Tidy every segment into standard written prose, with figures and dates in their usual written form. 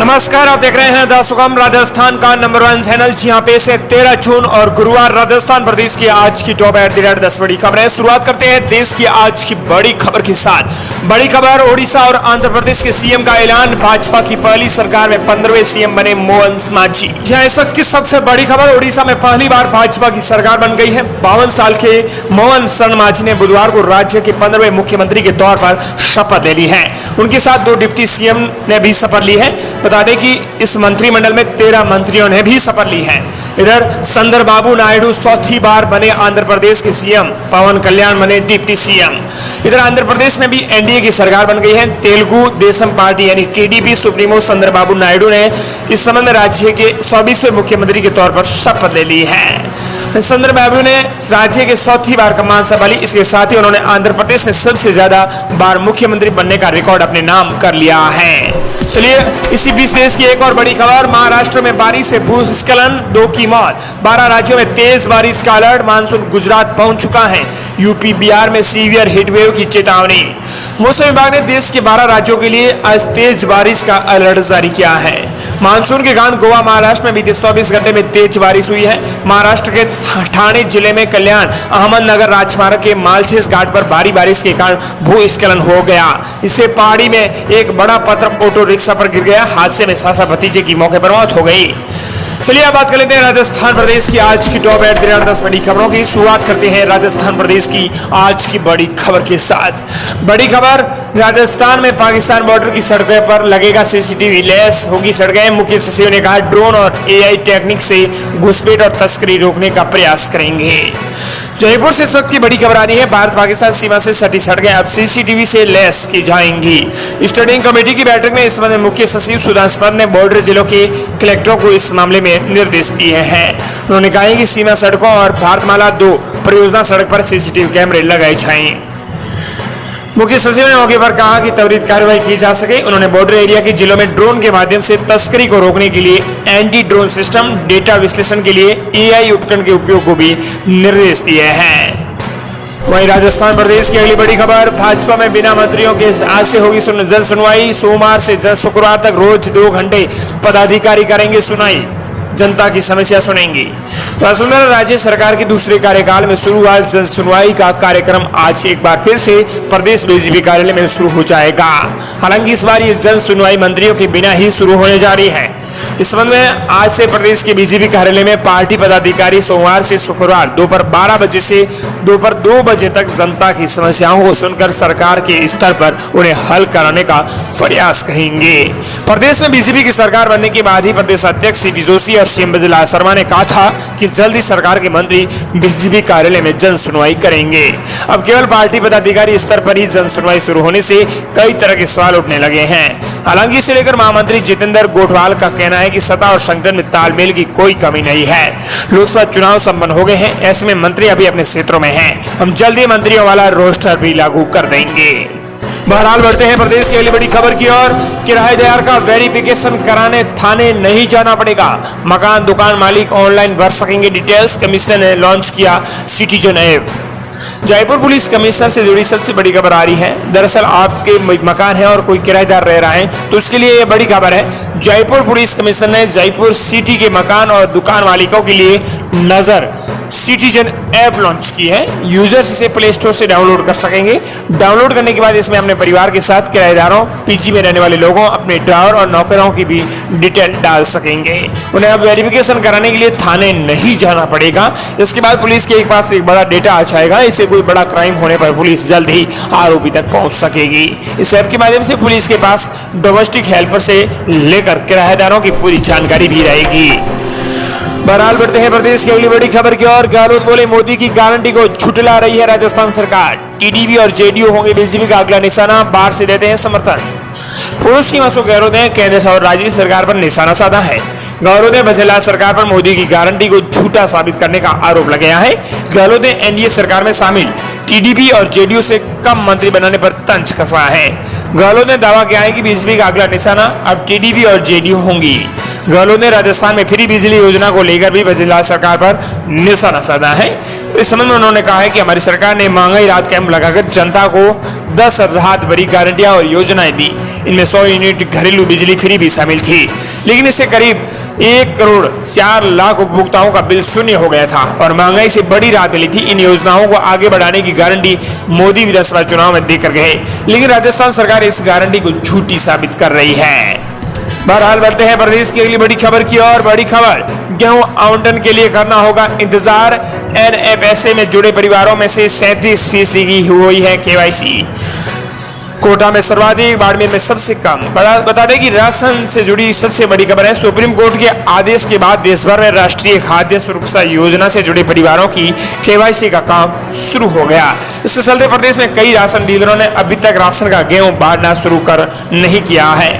नमस्कार, आप देख रहे हैं द सुगम राजस्थान का नंबर 1 चैनल। जहां पे से 13 जून और गुरुवार राजस्थान प्रदेश की आज की टॉप एट द रेट 10 बड़ी खबरें। शुरुआत करते हैं देश की आज की बड़ी खबर के साथ। बड़ी खबर, ओडिशा और आंध्र प्रदेश के सीएम का ऐलान। भाजपा की पहली सरकार में 15वें सीएम बने मोहन मांझी। जहां इस वक्त की सबसे बड़ी खबर, ओडिशा में पहली बार भाजपा की सरकार बन गई है। 52 साल के मोहन मांझी ने बुधवार को राज्य के 15वें मुख्यमंत्री के तौर पर शपथ ले ली है। उनके साथ 2 डिप्टी सीएम ने भी शपथ ली है। बता दें कि इस मंत्रिमंडल में 13 मंत्रियों ने भी शपथ ली है। इधर चंद्रबाबू नायडू चौथी बार बने आंध्र प्रदेश के सीएम। पवन कल्याण बने डिप्टी सीएम। इधर आंध्र प्रदेश में भी एनडीए की सरकार बन गई है। तेलुगु देशम पार्टी यानी टीडीपी सुप्रीमो चंद्रबाबू नायडू ने इस समय में राज्य के 24वें मुख्यमंत्री के तौर पर शपथ ले ली है। चंद्रबाबू ने राज्य के चौथी बार कमान संभाली। इसके साथ ही उन्होंने आंध्र प्रदेश में सबसे ज्यादा बार मुख्यमंत्री बनने का रिकॉर्ड अपने नाम कर लिया है। चलिए इसी बीच देश की एक और बड़ी खबर, महाराष्ट्र में बारिश से भूस्खलन, 2 की मौत। 12 राज्यों में तेज बारिश का अलर्ट। मानसून गुजरात पहुंच चुका है। यूपी बिहार में सीवियर हीटवेव की चेतावनी। मौसम विभाग ने देश के 12 राज्यों के लिए आज तेज बारिश का अलर्ट जारी किया है। मानसून के कारण गोवा महाराष्ट्र में बीते 24 घंटे में तेज बारिश हुई है। महाराष्ट्र के ठाणे जिले में कल्याण अहमदनगर राजमार्ग के मालसेज घाट पर भारी बारिश के कारण भूस्खलन हो गया। इससे पहाड़ी में एक बड़ा पत्थर ऑटो रिक्शा पर गिर गया। हादसे में सासा भतीजे की मौके पर मौत हो गई। चलिए अब बात कर लेते हैं राजस्थान प्रदेश की आज की टॉप एट द रेट 10 बड़ी खबरों की। शुरुआत करते हैं राजस्थान प्रदेश की आज की बड़ी खबर के साथ। बड़ी खबर, राजस्थान में पाकिस्तान बॉर्डर की सड़कों पर लगेगा सीसीटीवी, लैस होगी सड़कें। मुख्य सचिव ने कहा ड्रोन और एआई टेक्निक से घुसपैठ और तस्करी रोकने का प्रयास करेंगे। जयपुर से इस वक्त की बड़ी खबर आ रही है। भारत पाकिस्तान सीमा से सटी सड़कें अब सीसीटीवी से लैस की जाएंगी। स्टैंडिंग कमेटी की बैठक में इस संबंध में मुख्य सचिव सुधांशु पन्त ने बॉर्डर जिलों के कलेक्टरों को इस मामले में निर्देश दिए हैं। उन्होंने कहा कि सीमा सड़कों और भारतमाला 2 परियोजना सड़क पर सीसीटीवी कैमरे लगाए जाएं। मुख्य सचिव ने मौके पर कहा कि त्वरित कार्रवाई की जा सके। उन्होंने बॉर्डर एरिया के जिलों में ड्रोन के माध्यम से तस्करी को रोकने के लिए एंटी ड्रोन सिस्टम, डेटा विश्लेषण के लिए एआई उपकरण के उपयोग को भी निर्देश दिए हैं। वहीं राजस्थान प्रदेश की अगली बड़ी खबर, भाजपा में बिना मंत्रियों के आज से होगी जन सुनवाई। सोमवार से शुक्रवार तक रोज 2 घंटे पदाधिकारी करेंगे सुनवाई, जनता की समस्या सुनेंगी। वसुंधरा राज्य सरकार के दूसरे कार्यकाल में शुरू हुआ जन सुनवाई का कार्यक्रम आज एक बार फिर से प्रदेश बीजेपी कार्यालय में शुरू हो जाएगा। हालांकि इस बार ये जन सुनवाई मंत्रियों के बिना ही शुरू होने जा रही है। इस संबंध में आज से प्रदेश के बीजेपी कार्यालय में पार्टी पदाधिकारी सोमवार से शुक्रवार दोपहर 12 बजे से दोपहर 2 बजे तक जनता की समस्याओं को सुनकर सरकार के स्तर पर उन्हें हल कराने का प्रयास करेंगे। प्रदेश में बीजेपी की सरकार बनने के बाद ही प्रदेश अध्यक्ष सीपी जोशी और सीएम बजला शर्मा ने कहा था कि जल्द ही सरकार के मंत्री बीजेपी कार्यालय में जन सुनवाई करेंगे। अब केवल पार्टी पदाधिकारी स्तर पर ही जन सुनवाई शुरू होने से कई तरह के सवाल उठने लगे हैं। हालांकि इसे लेकर महामंत्री जितेंद्र गोठवाल का कहना है कि सत्ता और संगठन में तालमेल की कोई कमी नहीं है। लोकसभा चुनाव संपन्न हो गए हैं, ऐसे में मंत्री अभी अपने क्षेत्रों में हैं। हम जल्द ही मंत्रियों वाला रोस्टर भी लागू कर देंगे। बहरहाल बढ़ते हैं प्रदेश की अगली बड़ी खबर की ओर। किराएदार का वेरिफिकेशन कराने थाने नहीं जाना पड़ेगा। मकान दुकान मालिक ऑनलाइन भर सकेंगे डिटेल्स। कमिश्नर ने लॉन्च किया citizen app. Jaipur police commissioner से जुड़ी सबसे बड़ी खबर आ रही है। दरअसल आपके मकान है और कोई किराएदार रह रहा है तो उसके लिए यह बड़ी खबर है। जयपुर पुलिस कमिश्नर ने जयपुर सिटी के मकान और दुकान मालिकों के लिए नजर सिटीजन ऐप लॉन्च की है। यूजर्स इसे प्ले स्टोर से डाउनलोड कर सकेंगे। डाउनलोड करने के बाद इसमें अपने परिवार के साथ किराएदारों, पीजी में रहने वाले लोगों, अपने ड्राइवर और नौकरों की भी डिटेल डाल सकेंगे। उन्हें अब वेरिफिकेशन कराने के लिए थाने नहीं जाना पड़ेगा। इसके बाद पुलिस के पास एक बड़ा डेटा आ जाएगा। इससे कोई बड़ा क्राइम होने पर पुलिस जल्द ही आरोपी तक पहुंच सकेगी। इस ऐप के माध्यम से पुलिस के पास डोमेस्टिक हेल्पर से लेकर किराएदारों की पूरी जानकारी भी रहेगी। बहरहाल बढ़ते हैं प्रदेश की अगली बड़ी खबर की ओर। गहलोत बोले मोदी की गारंटी को झुठला रही है राजस्थान सरकार। टीडीपी और जेडीयू होंगे बीजेपी का अगला निशाना, बाहर से देते हैं समर्थन। पुरुष की मासो गहलोत ने केंद्र और राज्य सरकार पर निशाना साधा है। गहलोत ने बघेल सरकार पर मोदी की गारंटी को झूठा साबित करने का आरोप लगाया है। गहलोत ने एनडीए सरकार में शामिल टीडीपी और जेडीयू से कम मंत्री बनाने पर तंज कसा है। गहलोत ने दावा किया है कि बीजेपी का अगला निशाना अब टीडीपी और जेडीयू होंगी। गहलोत ने राजस्थान में फ्री बिजली योजना को लेकर भी बघेल सरकार पर निशाना साधा है। इस संबंध में उन्होंने कहा है कि हमारी सरकार ने महंगाई राहत कैंप लगाकर जनता को 10 राहत भरी गारंटियां और योजनाएं दी। इनमें 100 यूनिट घरेलू बिजली फ्री भी शामिल थी। लेकिन इससे करीब 1 करोड़ 4 लाख उपभोक्ताओं का बिल शून्य हो गया था और महंगाई से बड़ी राहत मिली थी। इन योजनाओं को आगे बढ़ाने की गारंटी मोदी विधानसभा चुनाव में देकर गए, लेकिन राजस्थान सरकार इस गारंटी को झूठी साबित कर रही है। बहरहाल बढ़ते हैं प्रदेश की अगली बड़ी खबर की और। बड़ी खबर, गेहूं आवंटन के लिए करना होगा इंतजार। एनएफएसए में जुड़े परिवारों में से 37% की हुई है केवाईसी। कोटा में सर्वाधिक, बाड़मेर में सबसे कम। बता दें कि राशन से जुड़ी सबसे बड़ी खबर है। सुप्रीम कोर्ट के आदेश के बाद देश भर में राष्ट्रीय खाद्य सुरक्षा योजना से जुड़े परिवारों की केवाईसी का काम शुरू हो गया। इसके चलते प्रदेश में कई राशन डीलरों ने अभी तक राशन का गेहूं बांटना शुरू कर नहीं किया है।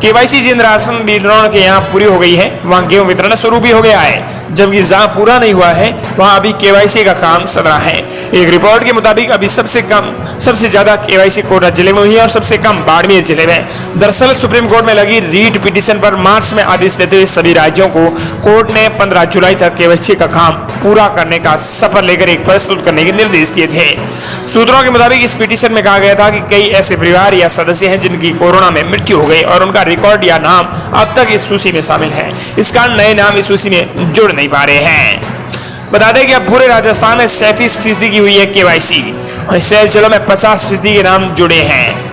केवाईसी जिन राशन डीलरों के यहाँ पूरी हो गई है, वहाँ गेहूं वितरण शुरू भी हो गया है, जबकि जहां पूरा नहीं हुआ है वहां अभी केवाईसी का काम चल रहा है। एक रिपोर्ट के मुताबिक अभी सबसे ज्यादा केवाईसी कोटा जिले में हुई है और सबसे कम बाड़मेर जिले में। दरअसल सुप्रीम कोर्ट में लगी रीट पिटीशन पर मार्च में आदेश देते हुए सभी राज्यों को कोर्ट ने 15 जुलाई तक केवाईसी का काम पूरा करने का शपथ लेकर एक प्रस्तुत करने के निर्देश दिए थे। सूत्रों के मुताबिक इस पिटीशन में कहा गया था कि कई ऐसे परिवार या सदस्य हैं जिनकी कोरोना में मृत्यु हो गई और उनका रिकॉर्ड या नाम अब तक इस सूची में शामिल है। इस कारण नए नाम इस सूची में जुड़ नहीं पा रहे हैं। बता दें कि अब पूरे राजस्थान में 37% की हुई है केवाईसी और 6 जिलों में 50% के नाम जुड़े हैं।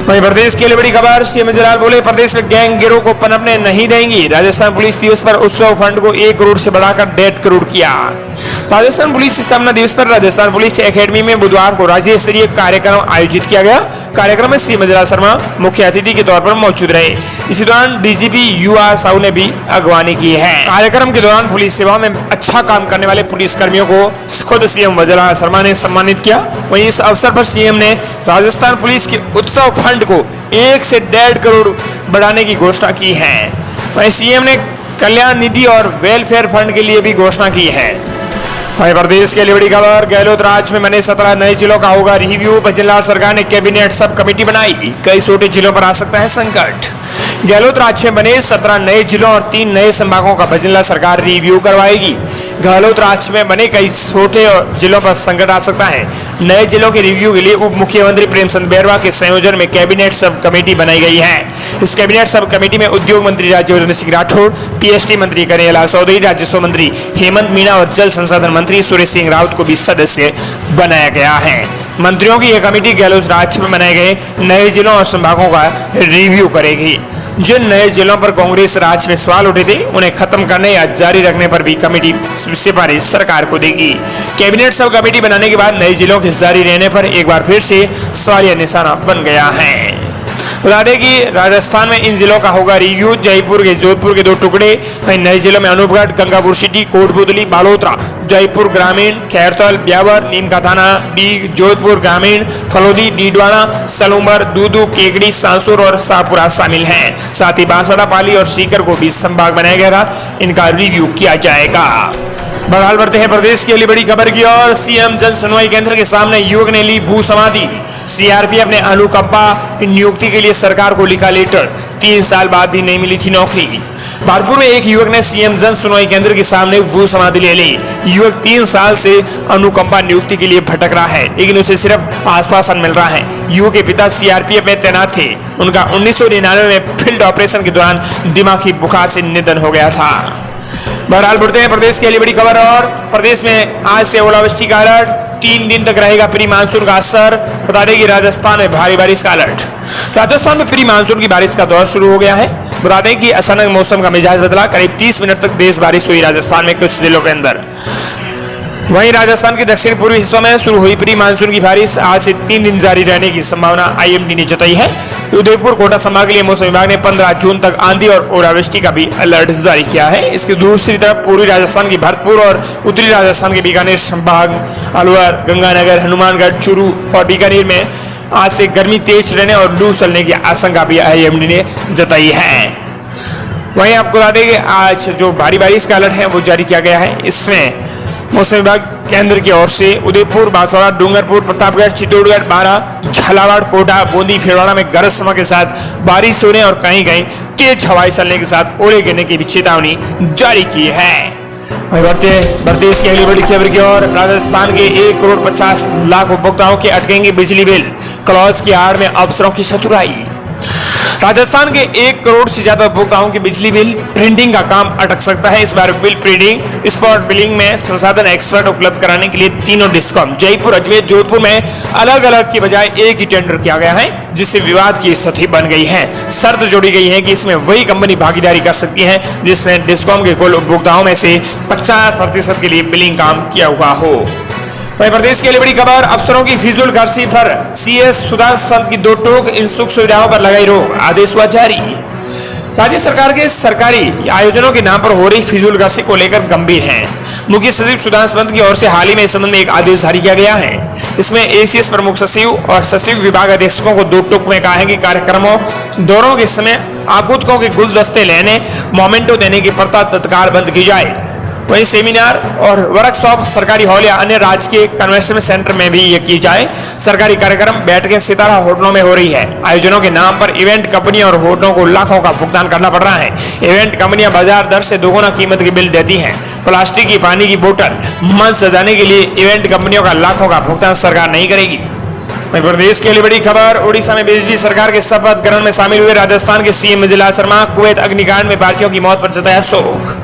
वहीं प्रदेश के लिए बड़ी खबर, सीएम केजरीवाल बोले प्रदेश में गैंग गिरोह को पनपने नहीं देंगी। राजस्थान पुलिस दिवस पर उत्सव फंड को 1 करोड़ से बढ़ाकर 1.5 करोड़ किया। राजस्थान पुलिस स्थापना दिवस पर राजस्थान पुलिस एकेडमी में बुधवार को राज्य स्तरीय कार्यक्रम आयोजित किया गया। कार्यक्रम में सीएम केजरीवाल शर्मा मुख्य अतिथि के तौर पर मौजूद रहे। इसी दौरान डीजीपी यूआर साहू ने भी अगवानी की है। कार्यक्रम के दौरान पुलिस सेवा में अच्छा काम करने वाले पुलिस कर्मियों को खुद सीएम केजरीवाल शर्मा ने सम्मानित किया। वहीं इस अवसर पर सीएम ने राजस्थान पुलिस के उत्सव फंड को 1 से 1.5 करोड़ बढ़ाने की घोषणा की है। वहीं सीएम ने कल्याण निधि और वेलफेयर फंड के लिए भी घोषणा की है। वहीं प्रदेश के लिए बड़ी खबर, गहलोत राज में बने 17 नए जिलों का होगा रिव्यू। भजनलाल सरकार ने कैबिनेट सब कमेटी बनाई, कई छोटे जिलों पर आ सकता है संकट। गहलोत राज में बने 17 नए जिलों और 3 नए संभागों का भजनलाल सरकार रिव्यू करवाएगी। गहलोत राज में बने कई छोटे जिलों पर संकट आ सकता है। नए जिलों के रिव्यू के लिए उप मुख्यमंत्री प्रेमचंद बैरवा के संयोजन में कैबिनेट सब कमेटी बनाई गई है। इस कैबिनेट सब कमेटी में उद्योग मंत्री राज्यवर्धन सिंह राठौड़, टीएसटी मंत्री कन्हैयालाल चौधरी, राजस्व मंत्री हेमंत मीणा और जल संसाधन मंत्री सुरेश सिंह रावत को भी सदस्य बनाया गया है। मंत्रियों की यह कमेटी गहलोत राज्य में बनाए गए नए जिलों और संभागों का रिव्यू करेगी। जिन नए जिलों पर कांग्रेस राज्य में सवाल उठे थे उन्हें खत्म करने या जारी रखने पर भी कमेटी सिफारिश सरकार को देगी। कैबिनेट सब कमेटी बनाने के बाद नए जिलों के जारी रहने पर एक बार फिर से सवालिया निशाना बन गया है। बता दें कि राजस्थान में इन जिलों का होगा रिव्यू। जयपुर के जोधपुर के 2 टुकड़े, वहीं नए जिलों में अनूपगढ़, गंगापुर सिटी, कोटपुतली, बालोतरा, जयपुर ग्रामीण, खैरतल, ब्यावर, नीम का थाना, डी जोधपुर ग्रामीण, फलोदी, डीडवाना, सलूंबर, दूदू, केकड़ी, सांसुर और शाहपुरा शामिल हैं। साथ ही बांसवाड़ा, पाली और सीकर को भी संभाग बनाया गया था, इनका रिव्यू किया जाएगा। बहरहाल बढ़ते हैं प्रदेश के लिए बड़ी खबर की और। सीएम जन सुनवाई केंद्र के सामने युवक ने ली भू समाधि। सीआरपीएफ ने अनुकंपा नियुक्ति के लिए सरकार को लिखा लेटर, 3 साल बाद भी नहीं मिली थी नौकरी। भागलपुर में एक युवक ने सीएम जन सुनवाई केंद्र के सामने भू समाधि ले ली। युवक 3 साल से अनुकंपा नियुक्ति के लिए भटक रहा है, लेकिन उसे सिर्फ आश्वासन मिल रहा है। युवक के पिता सीआरपीएफ में तैनात थे। उनका 1999 में फील्ड ऑपरेशन के दौरान दिमागी बुखार से निधन हो गया था। बहरहाल बढ़ते हैं प्रदेश के लिए बड़ी खबर और। प्रदेश में आज से ओलावृष्टि का अलर्ट, 3 दिन तक रहेगा प्री मानसून का असर। बता दें कि राजस्थान में भारी बारिश का अलर्ट। राजस्थान में प्री मानसून की बारिश का दौर शुरू हो गया है। बता दें कि अचानक मौसम का मिजाज बदला, करीब 30 मिनट तक तेज बारिश हुई राजस्थान में कुछ जिलों के अंदर। वहीं राजस्थान के दक्षिण पूर्वी हिस्सों में शुरू हुई प्री मानसून की बारिश आज से 3 दिन जारी रहने की संभावना आईएमडी ने जताई है। उदयपुर कोटा संभाग के लिए मौसम विभाग ने 15 जून तक आंधी और ओलावृष्टि का भी अलर्ट जारी किया है। इसकी दूसरी तरफ पूर्वी राजस्थान की भरतपुर और उत्तरी राजस्थान के बीकानेर संभाग, अलवर, गंगानगर, हनुमानगढ़, चूरू और बीकानेर में आज से गर्मी तेज रहने और लू चलने की आशंका भी आईएमडी ने जताई है। वहीं आपको बता दें कि आज जो भारी बारिश का अलर्ट है वो जारी किया गया है। इसमें मौसम विभाग केंद्र की ओर से उदयपुर, बांसवाड़ा, डूंगरपुर, प्रतापगढ़, चित्तौड़गढ़, बारा, झालावाड़, कोटा, बूंदी, भीलवाड़ा में गरज चमक के साथ बारिश होने और कहीं कहीं तेज हवाएं चलने के साथ ओले गिरने की भी चेतावनी जारी की है। प्रदेश की अगली बड़ी खबर की ओर। राजस्थान के 1 करोड़ 50 लाख उपभोक्ताओं के अटकेंगे बिजली बिल, क्लॉज की आड़ में अफसरों की चतुराई। राजस्थान के 1 करोड़ से ज्यादा उपभोक्ताओं के बिजली बिल प्रिंटिंग का काम अटक सकता है। इस बार बिल प्रिंटिंग स्पॉट बिलिंग में संसाधन एक्सपर्ट उपलब्ध कराने के लिए तीनों डिस्कॉम जयपुर, अजमेर, जोधपुर में अलग अलग की बजाय एक ही टेंडर किया गया है, जिससे विवाद की स्थिति बन गई है। शर्त जोड़ी गई है कि इसमें वही कंपनी भागीदारी कर सकती है जिसने डिस्कॉम के कुल उपभोक्ताओं में से 50% के लिए बिलिंग काम किया हुआ हो। वहीं प्रदेश के लिए बड़ी खबर, अफसरों की फिजूल खर्ची पर सीएस सुधांशु पंत की दो टोक, इन सुख सुविधाओं पर लगाई रोक, आदेश हुआ जारी। राज्य सरकार के सरकारी आयोजनों के नाम पर हो रही फिजूल खर्ची को लेकर गंभीर हैं। मुख्य सचिव सुधांशु पंत की ओर से हाल ही में इस संबंध में एक आदेश जारी किया गया है। इसमें एसीएस प्रमुख सचिव और सचिव विभाग अधीक्षकों को दो टोक में कहा है कि कार्यक्रमों दौरों के समय आगंतुकों के गुलदस्ते लेने, मोमेंटो देने की प्रथा तत्काल बंद की जाए। वहीं सेमिनार और वर्कशॉप सरकारी हॉल या अन्य राजकीय कन्वेंशन सेंटर में भी ये की जाए। सरकारी कार्यक्रम बैठकें सितारा होटलों में हो रही है। आयोजनों के नाम पर इवेंट कंपनियों और होटलों को लाखों का भुगतान करना पड़ रहा है। इवेंट कंपनियां बाजार दर से दोगुना कीमत के बिल देती हैं। प्लास्टिक की पानी की बोतल, मंच सजाने के लिए इवेंट कंपनियों का लाखों का भुगतान सरकार नहीं करेगी। प्रदेश के लिए बड़ी खबर, ओडिशा में बीजेपी सरकार के शपथ ग्रहण में शामिल हुए राजस्थान के सीएम विजय शर्मा, कुवैत अग्निकांड में भारतीयों की मौत पर जताया शोक।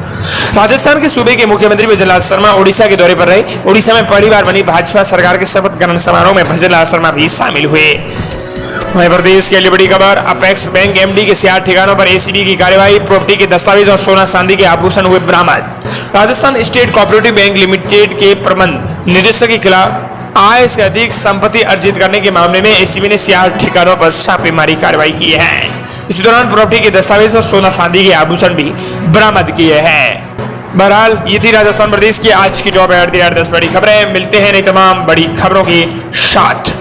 राजस्थान के सूबे के मुख्यमंत्री विजय शर्मा ओडिशा के दौरे पर रहे। ओडिशा में पहली बार बनी भाजपा सरकार के शपथ ग्रहण समारोह में विजय शर्मा भी शामिल हुए। वहीं प्रदेश के लिए बड़ी खबर, अपेक्स बैंक एमडी के 6 ठिकानों पर एसीबी की कार्यवाही, प्रॉपर्टी के दस्तावेज और सोना चांदी के आभूषण हुए बरामद। Rajasthan state cooperative bank limited के प्रबंध निदेशक के खिलाफ आय से अधिक संपत्ति अर्जित करने के मामले में एसीबी ने 6 ठिकानों पर छापेमारी कार्रवाई की है। इसी दौरान प्रॉपर्टी के दस्तावेज और सोना चांदी के आभूषण भी बरामद किए हैं। बहरहाल ये थी राजस्थान प्रदेश की आज की टॉप 10 बड़ी खबरें। मिलते हैं नई तमाम बड़ी खबरों के साथ।